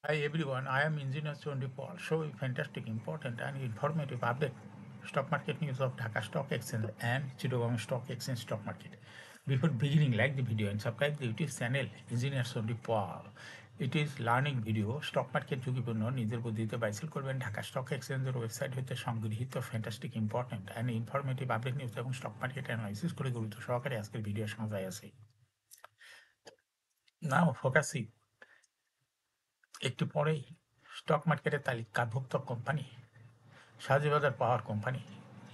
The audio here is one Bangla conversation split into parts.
Hi everyone, I am Engineer Sondi Paul. Show a fantastic, important and informative update. Stock market news of Dhaka Stock Exchange and Chittagong Stock Exchange stock market. Before beginning, like the video and subscribe the YouTube channel Engineer Sondi Paul. It is learning video. Stock market ঝুঁকিপূর্ণ নিজের বুদ্ধিতে বাইসেল করবেন ঢাকা স্টক এক্সচেঞ্জের ওয়েবসাইট হতে সংগৃহীত fantastic important and informative update news এবং স্টক মার্কেট অ্যানালাইসিস করে গুরুত্ব সহকারে আজকের ভিডিও সাজায় আছে। নাও ফোকাসিং একটু পরেই স্টক মার্কেটের তালিকাভুক্ত কোম্পানি শাহজিবাজার পাওয়ার কোম্পানি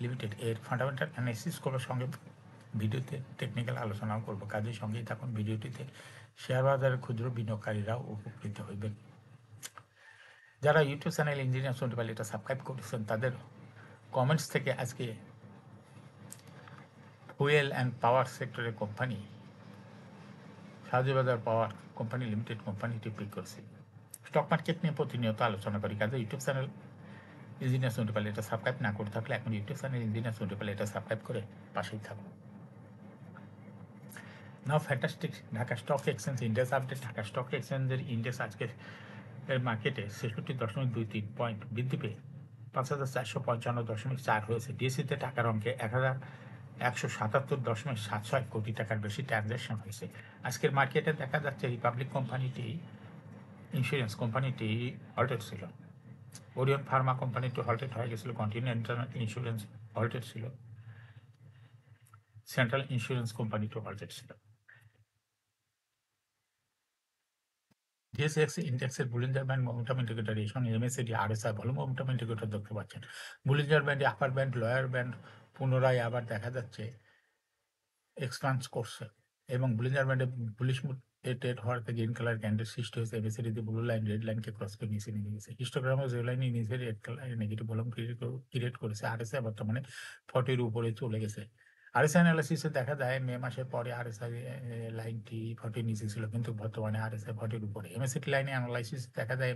লিমিটেড এর ফান্ডামেন্টাল অ্যানালিসিস করবার সঙ্গে ভিডিওতে টেকনিক্যাল আলোচনাও করব। কাজের সঙ্গেই থাকুন। ভিডিওটিতে শেয়ার বাজারের ক্ষুদ্র বিনিয়োগকারীরাও উপকৃত হইবেন। যারা ইউটিউব চ্যানেল ইঞ্জিনিয়ার সোনিপাল এটা সাবস্ক্রাইব করেছেন তাদের কমেন্টস থেকে আজকে ফুয়েল অ্যান্ড পাওয়ার সেক্টরের কোম্পানি শাহজিবাজার পাওয়ার কোম্পানি লিমিটেড কোম্পানিটি পিক করেছে। স্টক মার্কেট নিয়ে প্রতিনিয়ত আলোচনা করি, কাজে ইউটিউব চ্যানেল ইঞ্জিনিয়ার সোনিপাল এটা সাবস্ক্রাইব না করে থাকলে এখন ইউটিউব চ্যানেল ইঞ্জিনিয়ার সোনিপাল এটা সাবস্ক্রাইব করে পাশেই থাকুন। Now fantastic Dhaka stock exchange index update. Dhaka stock এক্সচেঞ্জের ইন্ডেক্স আজকে মার্কেটে 66.23 পয়েন্ট বৃদ্ধি পেয়ে 5,455.4 হয়েছে। ডিএসসিতে টাকার অঙ্কে 1,177.76 কোটি টাকার বেশি ট্রানজ্যাকশন হয়েছে। আজকের মার্কেটে দেখা যাচ্ছে রিপাবলিক কোম্পানিটি ইন্স্যুরেন্স কোম্পানিটি হল্টেড ছিল, ওরিয়ন ফার্মা কোম্পানিটি হল্টেড হয়ে গেছিল, কন্টিনেন্টাল ইন্স্যুরেন্স হল্টেড ছিল, সেন্ট্রাল ইন্স্যুরেন্স কোম্পানিটি হল্টেড ছিল। ডিএসএক্স ইন্ডেক্সের বুলিঞ্জার ব্যান্ড মোমেন্টাম ইন্ডিকেটর এর সঙ্গে MACD RSI volume momentum indicator দেখতে পাচ্ছেন। বুলিঞ্জার ব্যান্ডে আপার ব্যান্ড লোয়ার ব্যান্ড পুনরায় আবার দেখা যাচ্ছে এক্সপান্স করছে এবং বুলিঞ্জার ব্যান্ডে বুলিশ ট্রেড হওয়াতে গ্রিন কালার ক্যান্ডেল সৃষ্টি হয়েছে। এমএসিডিতে ব্লু লাইন রেড লাইনকে ক্রস করে নিচে নেমে গেছে। হিস্টোগ্রামে যে লাইনে নিচে red colour negative volume create করেছে। আরএসআই বর্তমানে 40 এর উপরে চলে গেছে। আরএসআই অ্যানালাইসিসে দেখা যায় মে মাসের পরে আরএসআই লাইনটি 40 নিচে ছিল, কিন্তু বর্তমানে আরএসআই 40 উপরে। এমএসিডি লাইনে অ্যানালাইসিস দেখা যায়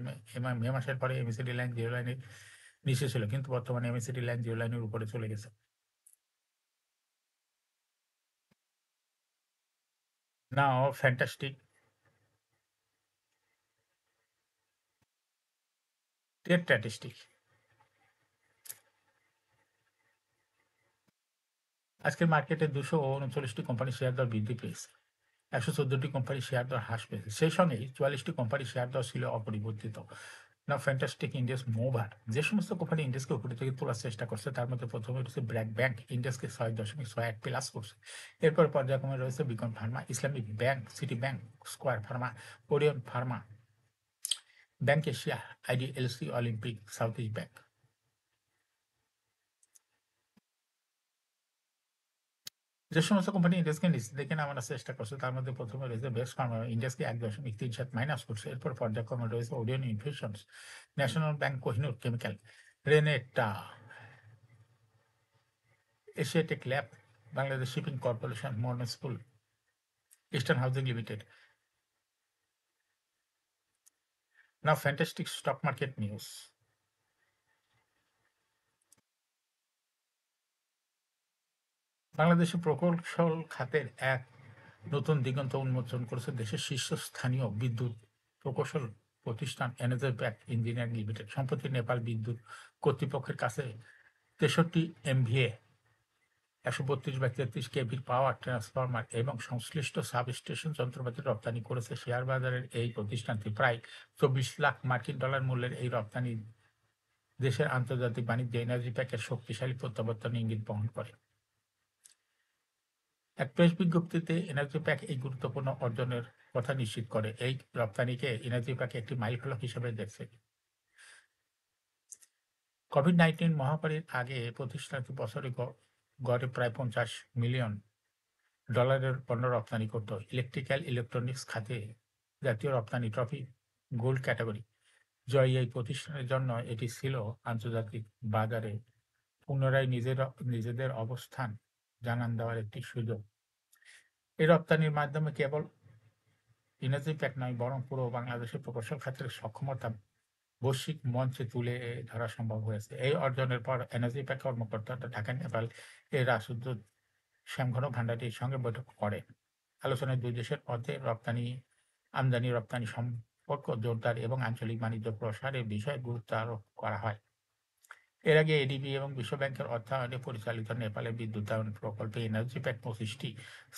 মে মাসের পরে এমএসিডি লাইন জিরো লাইনের নিচে ছিল, কিন্তু বর্তমানে এমএসিডি লাইন জিরো লাইনের উপরে চলে গেছে। নাও ফ্যান্টাস্টিক ট্রেড স্ট্যাটিস্টিক। আজকের মার্কেটে 239টি কোম্পানি শেয়ার দর বৃদ্ধি পেয়েছে, 114টি কোম্পানি শেয়ার দর হ্রাস পেয়েছে, সেই সঙ্গে 44টি কোম্পানি শেয়ার দর ছিল অপরিবর্তিত। না ফ্যান্টাস্টিক ইন্ডেক্স মোভার যে সমস্ত কোম্পানি ইন্ডেক্সকে উপরে থেকে তোলার চেষ্টা করছে তার মধ্যে প্রথমে রয়েছে ব্র্যাক ব্যাংক, ইন্ডেক্সকে 6.61 প্লাস করছে। এরপর পর্যায়ক্রমে রয়েছে Beacon Pharma, Islamic bank, city bank, square Pharma, Orion Pharma, bank Asia, IDLC, Olympic, south east bank. যে সমস্ত কোম্পানি ইন্ডেক্সকে নিচে দেখে নামানোর চেষ্টা করছে তার মধ্যে প্রথমে রয়েছে বেস্ট ফার্মা, ইন্ডেক্সকে 1.37 মাইনাস করছে। এরপর পর্যায়ক্রমে রয়েছে Orion infusions, national bank, Kohinoor chemical, Renata, Asiatic lab, Bangladesh shipping corporation, মর্ন school, eastern housing limited. Now fantastic stock market news. বাংলাদেশের প্রকৌশল খাতের এক নতুন দিগন্ত উন্মোচন করেছে দেশের শীর্ষস্থানীয় বিদ্যুৎ প্রকৌশল প্রতিষ্ঠান এনএজেপ্যাক ইঞ্জিনিয়ারিং লিমিটেড। সম্প্রতি নেপাল বিদ্যুৎ কর্তৃপক্ষের কাছে 63 এমভিএ 132/33 কেভির পাওয়ার ট্রান্সফরমার এবং সংশ্লিষ্ট সাবস্টেশন যন্ত্রপাতি রপ্তানি করেছে। শেয়ার বাজারের এই প্রতিষ্ঠানটি প্রায় 24 লাখ মার্কিন ডলার মূল্যের এই রপ্তানি দেশের আন্তর্জাতিক বাণিজ্যে এনার্জি প্যাকের শক্তিশালী প্রত্যাবর্তন ইঙ্গিত বহন করে। এক প্রেস বিজ্ঞপ্তিতে এনার্জি প্যাক এই গুরুত্বপূর্ণ অর্জনের কথা নিশ্চিত করে। এই রপ্তানিকে এনার্জি প্যাকে একটি মাইলফলক হিসেবে দেখছে। কোভিড-19 মহামারীর আগে প্রতিষ্ঠানটি বছরে গড়ে প্রায় 50 মিলিয়ন ডলারের পণ্য রপ্তানি করত। ইলেকট্রিক্যাল ইলেকট্রনিক্স খাতে জাতীয় রপ্তানি ট্রফি গোল্ড ক্যাটাগরি জয়ী এই প্রতিষ্ঠানের জন্য এটি ছিল আন্তর্জাতিক বাজারে পুনরায় নিজেদের অবস্থান জানান দেওয়ার একটি সুযোগ। এই রপ্তানির মাধ্যমে কেবল এনার্জি প্যাক নয় বরং পুরো বাংলাদেশের প্রকৌশল খাতের সক্ষমতা বৈশ্বিক মঞ্চে তুলে ধরা সম্ভব হয়েছে। এই অর্জনের পর এনার্জি প্যাক কর্মকর্তারা ঢাকা নেপাল এর রাষ্ট্রদূত শ্যামঘন ভান্ডারীর সঙ্গে বৈঠক করে। আলোচনায় দুই দেশের মধ্যে আমদানি রপ্তানি সম্পর্ক জোরদার এবং আঞ্চলিক বাণিজ্য প্রসারের বিষয়ে গুরুত্ব আরোপ করা হয়। এর আগে এডিবি এবং বিশ্বব্যাংকের অর্থায়নে পরিচালিত নেপালের বিদ্যুতায়ন প্রকল্পে এনার্জি প্যাক ২৫টি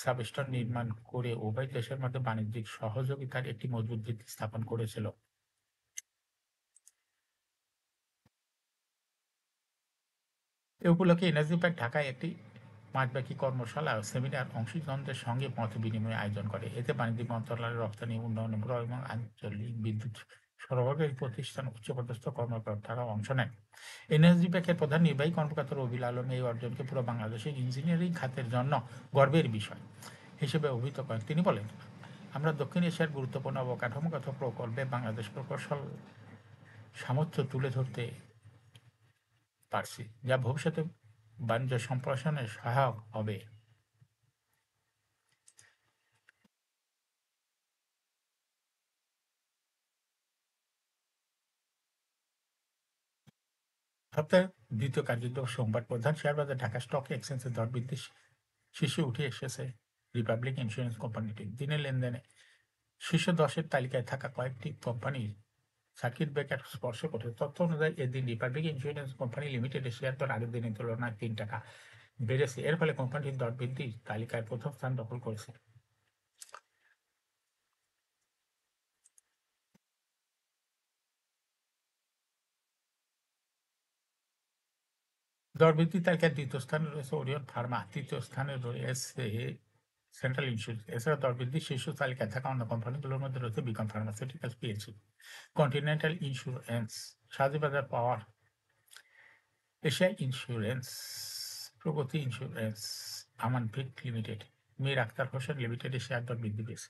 সাবস্টেশন নির্মাণ করে উভয় দেশের মধ্যে বাণিজ্যিক সহযোগিতার একটি মজবুত ভিত্তি স্থাপন করেছিল। এ উপলক্ষে এনার্জি প্যাক ঢাকায় একটি মাসব্যাপী কর্মশালা ও সেমিনার অংশীজনদের সঙ্গে মত বিনিময় আয়োজন করে। এতে বাণিজ্য মন্ত্রণালয়ের রপ্তানি উন্নয়ন ব্যুরো এবং আঞ্চলিক বিদ্যুৎ সরবরাহকারী প্রতিষ্ঠান উচ্চপদস্থ কর্মকর্তারা অংশ নেন। এনার্জি প্যাকের প্রধান নির্বাহী কর্মকর্তা রবিউল আলম এই অর্জনকে পুরো বাংলাদেশের ইঞ্জিনিয়ারিং খাতের জন্য গর্বের বিষয় হিসেবে অভিহিত করেন। তিনি বলেন, আমরা দক্ষিণ এশিয়ার গুরুত্বপূর্ণ অবকাঠামোগত প্রকল্পে বাংলাদেশ প্রকৌশল সামর্থ্য তুলে ধরতে পারছি, যা ভবিষ্যতে বাণিজ্য সম্প্রসারণে সহায়ক হবে। সপ্তাহের দ্বিতীয় কার্যদিবস সোমবার প্রধান শেয়ারবাজার ঢাকা স্টক এক্সচেঞ্জের দর বৃদ্ধি শীর্ষে উঠে এসেছে রিপাবলিক ইন্স্যুরেন্স কোম্পানিটি। দিনের লেনদেনে শীর্ষ ১০-এর তালিকায় থাকা কয়েকটি কোম্পানি সার্কিট ব্রেকার স্পর্শ করে। তথ্য অনুযায়ী এদিন রিপাবলিক ইন্স্যুরেন্স কোম্পানি লিমিটেডের শেয়ার দর আগের দিনের তুলনায় ৩ টাকা বেড়েছে। এর ফলে কোম্পানিটির দর বৃদ্ধি তালিকায় প্রথম স্থান দখল করেছে। দর বৃদ্ধি তালিকায় দ্বিতীয় স্থানে রয়েছে ওরিয়ন ফার্মা, তৃতীয় স্থানে রয়েছে সেন্ট্রাল ইন্স্যুরেন্স। এছাড়া দর বৃদ্ধির শীর্ষ তালিকায় থাকা অন্য কোম্পানিগুলোর মধ্যে রয়েছে Beacon pharmaceuticals PLC, continental insurance, Shahjibazar power, Asia insurance, Pragati insurance, আমানভিট লিমিটেড, মীর আখতার হোসেন লিমিটেডের শেয়ার দর বৃদ্ধি পেয়েছে।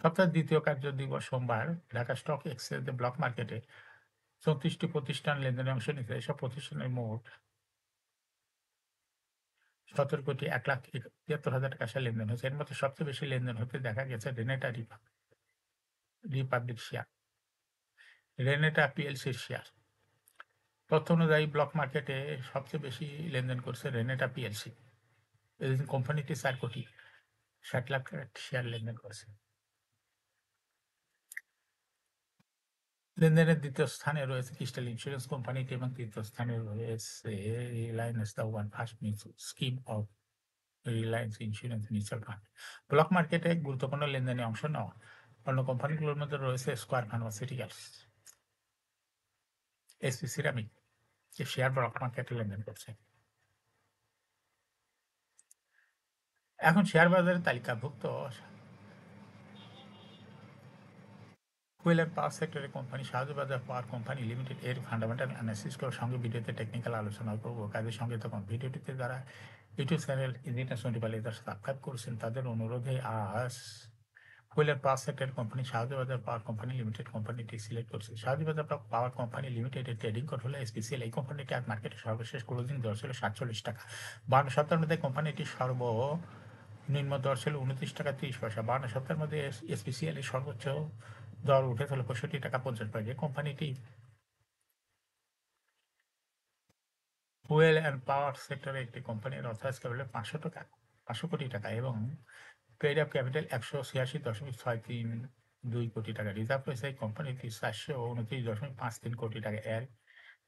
সপ্তাহের দ্বিতীয় কার্যদিবস সোমবার ঢাকা স্টক এক্সচেঞ্জে ব্লক মার্কেটে ৩৪টি প্রতিষ্ঠান লেনদেনে অংশ নিতে। এসব প্রতিষ্ঠানের মোট ১৭,১,৭৫,০০০ টাকা লেনদেন হয়েছে। এর মধ্যে সবচেয়ে বেশি লেনদেন হতে দেখা গেছে রিপাবলিক শেয়ার, রেনেটা পিএলসির শেয়ার। তথ্য অনুযায়ী ব্লক মার্কেটে সবচেয়ে বেশি লেনদেন করছে রেনেটা পিএলসি। এদিন কোম্পানিটি ৪,৬০,০০,০০০ শেয়ার লেনদেন করেছে। লেনদেনের দ্বিতীয় স্থানে রয়েছে ক্রিস্টাল ইন্স্যুরেন্স কোম্পানিটি এবং তৃতীয় স্থানে রয়েছে Reliance the one first mutual scheme of Reliance insurance mutual fund. Block মার্কেটে গুরুত্বপূর্ণ লেনদেনে অংশ নেওয়া অন্য কোম্পানিগুলোর মধ্যে রয়েছে স্কয়ার ফার্মাসিউটিক্যালস, এসপি সিরামিক, যে শেয়ার ব্লক মার্কেটে লেনদেন করছে। এখন শেয়ার বাজারে তালিকাভুক্ত ফুয়েল অ্যান্ড পাওয়ার সেক্টরের কোম্পানি শাহজাবাজার পাওয়ার কোম্পানি লিমিটেড এর ফান্ডামেন্টাল অ্যানালিসিস করার সঙ্গে ভিডিওতে টেকনিক্যাল আলোচনা করব। কাজের সঙ্গে তখন ভিডিওটিতে যারা ইউটিউব চ্যানেল ইঞ্জিনিয়ার টোয়েন্টি তারা সাবস্ক্রাইব করেছেন তাদের অনুরোধে আজ ফুয়েল অ্যান্ড পাওয়ার সেক্টরের কোম্পানি শাহজাবাজার পাওয়ার কোম্পানি লিমিটেড কোম্পানিটি সিলেক্ট করছে। শাহজাবাজার পাওয়ার কোম্পানি লিমিটেডের ট্রেডিং কোড হলো এসপিসিএল। এই কোম্পানিটি আজ মার্কেটে সর্বশেষ ক্লোজিং দর ছিল ৪৭ টাকা ৫২ সপ্তাহের মধ্যে কোম্পানিটির সর্বনিম্ন দর ছিল ২৯ টাকা ৩০ পয়সা। ৫২ সপ্তাহের মধ্যে এসপিসিএল এর সর্বোচ্চ দর উঠেছিল ৬৫ টাকা ৫০ পয়সা। কোম্পানিটি ফুয়েল অ্যান্ড পাওয়ার সেক্টরে একটি কোম্পানির অথরাইজড ক্যাপিটাল ৫০০ কোটি টাকা এবং পেইড আপ ক্যাপিটাল ১৮৬.৬৩২ কোটি টাকা। রিজার্ভ রয়েছে এই কোম্পানিটি ৪২৯.৫৩ কোটি টাকা।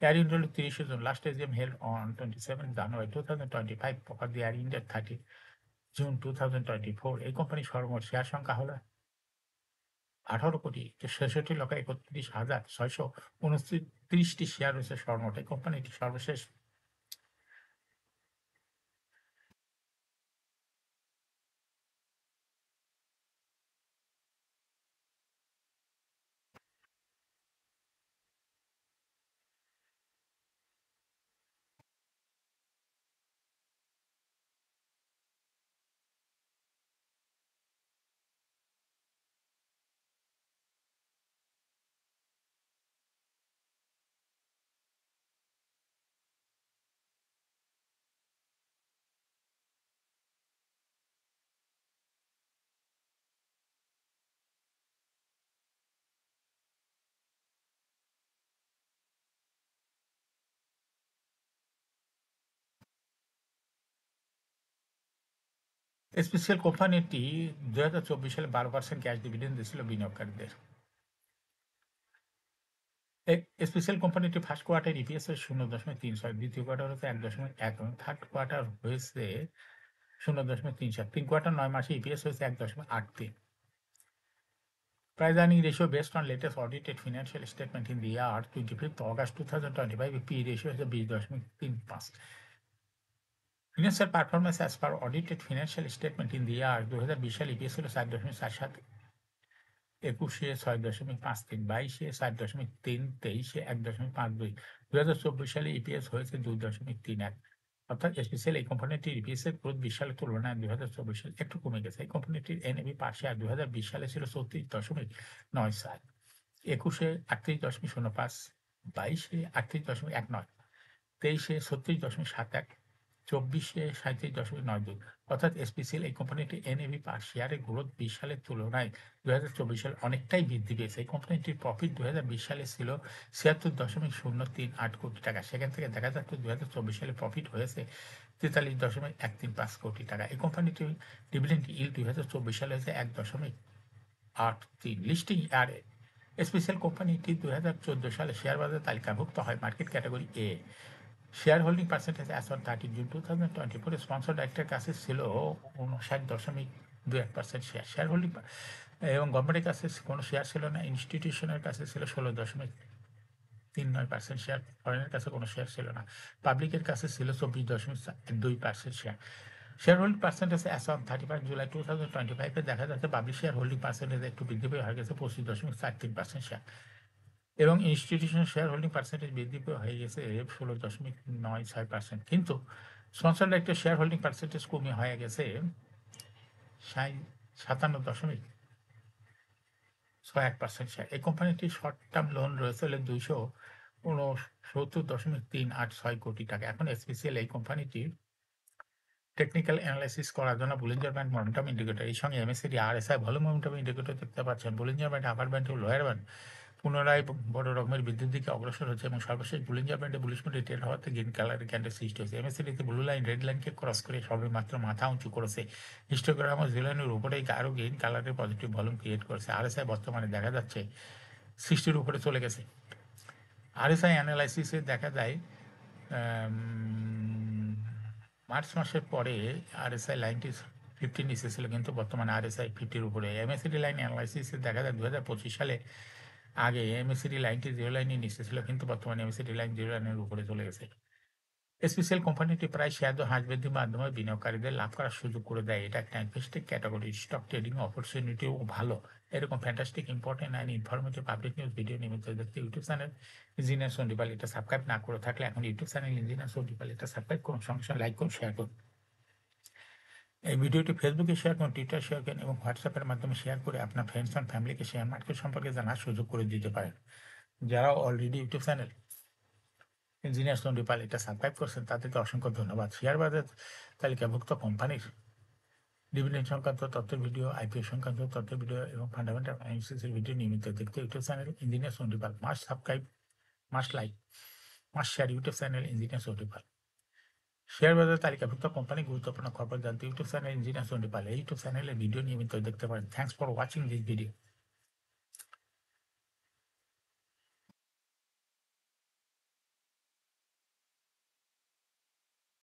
এয়ার ইন্ডিয়া ৩০ জন last AGM held on 27 January 2025 for the Air India 30 June 2024। এই কোম্পানির সর্বমোট শেয়ার সংখ্যা হলো ১৮,৬৭,৩১,৬২৯টি শেয়ার রয়েছে সর্বমোট। এই কোম্পানিটি সর্বশেষ স্পেশাল কোম্পানিটি 2024 সালে 12% ক্যাশ ডিভিডেন্ড দিয়েছিল বিনিয়োগকারীদের। স্পেশাল কোম্পানিটি ফার্স্ট কোয়ার্টার ইপিএস এর 0.36, দ্বিতীয় কোয়ার্টার হচ্ছে 1.1 এবং থার্ড কোয়ার্টার হয়েছে 0.37। 3 কোয়ার্টার 9 মাসে ইপিএস হয়েছে 1.83। Price earning ratio based on latest audited financial statement in the year 25th August 2025, P ratio is 20.35. Financial performance as per audited financial statement in the year 2020 সালে ইপিএস ছিল 4.47, 21-এ 6.53, 22-এ 4.3, 23-এ 1.52, 2024 সালে ইপিএস হয়েছে 2.31। অর্থাৎ স্পেশাল এই কোম্পানিটির ইপিএস এর গ্রোথ 20 সালের তুলনায় 2024 সালে একটু কমে গেছে। এই কোম্পানিটির এনএভি পার শেয়ার 2020 সালে ছিল 34.97, 21-এ 38.05, 22-এ 38.19, 23-এ 36.71, 24-এ 37.92। অর্থাৎ এসপিসিএল এই কোম্পানিটির এনএভি পার শেয়ারের গ্রোথ 20 সালের তুলনায় 2024 সালে অনেকটাই বৃদ্ধি পেয়েছে। এই কোম্পানিটির প্রফিট 2020 সালে ছিল 76.038 কোটি টাকা। সেখান থেকে দেখা যাচ্ছে 2024 সালে প্রফিট হয়েছে 43.135 কোটি টাকা। এই কোম্পানিটির ডিভিডেন্ড ইল্ড 2024 সালে হয়েছে 1.83। লিস্টিং ইয়ারে স্পেশাল কোম্পানিটি 2014 সালে শেয়ার বাজারে তালিকাভুক্ত হয় market category A. Share holding percentage as on 30 June 2024 sponsor ডাইরেক্টরের কাছে ছিল 59.21% শেয়ার। শেয়ার হোল্ডিং এবং গভর্নমেন্টের কাছে কোনো শেয়ার ছিল না। ইনস্টিটিউশনের কাছে ছিল 16.39% শেয়ার। ফরেনের কাছে কোনো শেয়ার ছিল না। পাবলিকের কাছে ছিল 24.2% share. Share holding percentage as on 31 July 2025 দেখা যাচ্ছে পাবলিক শেয়ার হোল্ডিং পার্সেন্টেজ একটু বৃদ্ধি পেয়ে হয়ে গেছে 25.43% শেয়ার এবং ইনস্টিটিউশনাল শেয়ার হোল্ডিং পার্সেন্টেজ বৃদ্ধি পেয়ে হয়ে গেছে 16.96%। কিন্তু sponsor director share holding percentage কমে হয়ে গেছে 57.61% শেয়ার। এই কোম্পানিটির শর্ট টার্ম লোন রয়েছে 269.386 কোটি টাকা। এখন এসপিসিএল এই কোম্পানিটির টেকনিক্যাল অ্যানালাইসিস করার জন্য বুলিঞ্জার ব্যান্ড মোমেন্টাম ইন্ডিকেটর এর সঙ্গে MSCD RSI volume momentum indicator দেখতে পাচ্ছেন। বুলিঞ্জার ব্যান্ড আপার ব্যান্ড ও লোয়ার ব্যান্ড পুনরায় বড় রকমের বৃদ্ধির দিকে অগ্রসর হচ্ছে এবং সর্বশেষ বুলিঞ্জার ব্যান্ডে বুলিশ মোডে ট্রেড হওয়াতে গ্রিন কালারের ক্যান্ডেল সৃষ্টি হয়েছে। এমএসসিডিতে ব্লু লাইন রেড লাইনকে ক্রস করে সবেমাত্র মাথা উঁচু করেছে। হিস্টোগ্রাম ও জিলাইনের উপরেই আরও গ্রিন কালারের পজিটিভ ভলিউম ক্রিয়েট করেছে। আরএসআই বর্তমানে দেখা যাচ্ছে 60-র উপরে চলে গেছে। আরএসআই অ্যানালাইসিসে দেখা যায় মার্চ মাসের পরে আরএসআই লাইনটি 50 নিচে ছিল, কিন্তু বর্তমানে আরএসআই 50-র উপরে। এমএসিডি লাইন অ্যানালাইসিসে দেখা যায় 2025 সালে আগে এমএসিডি লাইনটি জিরো লাইনের নিচে ছিল, কিন্তু বর্তমানে এমএসিডি লাইন জিরো লাইনের উপরে চলে গেছে। স্পেশাল কোম্পানিটি প্রায় শেয়ার হ্রাস বৃদ্ধির মাধ্যমে বিনিয়োগকারীদের লাভ করার সুযোগ করে দেয়। এটা একটা ইনভেস্টিং ক্যাটাগরি। স্টক ট্রেডিং অপরচুনিটিও ভালো। এরকম fantastic important and informative public news video নিয়মিত দেখতে ইউটিউব চ্যানেল ইঞ্জিনিয়ার সন্দীপাল এটা সাবস্ক্রাইব না করে থাকলে এখন ইউটিউব চ্যানেল ইঞ্জিনিয়ার সন্দীপাল এটা সাবস্ক্রাইব করুন, সঙ্গে সঙ্গে লাইক করুন, শেয়ার করুন। এই ভিডিওটি ফেসবুকে শেয়ার করুন, টুইটার শেয়ার করুন এবং হোয়াটসঅ্যাপের মাধ্যমে শেয়ার করে আপনার ফ্রেন্ডস অ্যান্ড ফ্যামিলিকে শেয়ার মার্কেট সম্পর্কে জানার সুযোগ করে দিতে পারেন। যারা অলরেডি ইউটিউব চ্যানেল ইঞ্জিনিয়ার সন্দীপাল এটা সাবস্ক্রাইব করছেন তাদেরকে অসংখ্য ধন্যবাদ। শেয়ার বাজার তালিকাভুক্ত কোম্পানির ডিভিডেন্ড সংক্রান্ত তথ্যের ভিডিও, আইপিও সংক্রান্ত তথ্যের ভিডিও এবং ফান্ডামেন্টাল অ্যানালিসিসের ভিডিও নিয়মিত দেখতে YouTube channel engineer Sandipal must subscribe, must like, must share YouTube channel engineer Sandipal. Share বাজার তালিকাভুক্ত কোম্পানি গুরুত্বপূর্ণ খবর জানতে ইউটিউব চ্যানেল ইঞ্জিনিয়ার সন্দীপাল এই ইউটিউব চ্যানেলের ভিডিও নিয়মিত দেখতে পারেন। Thanks for watching this video.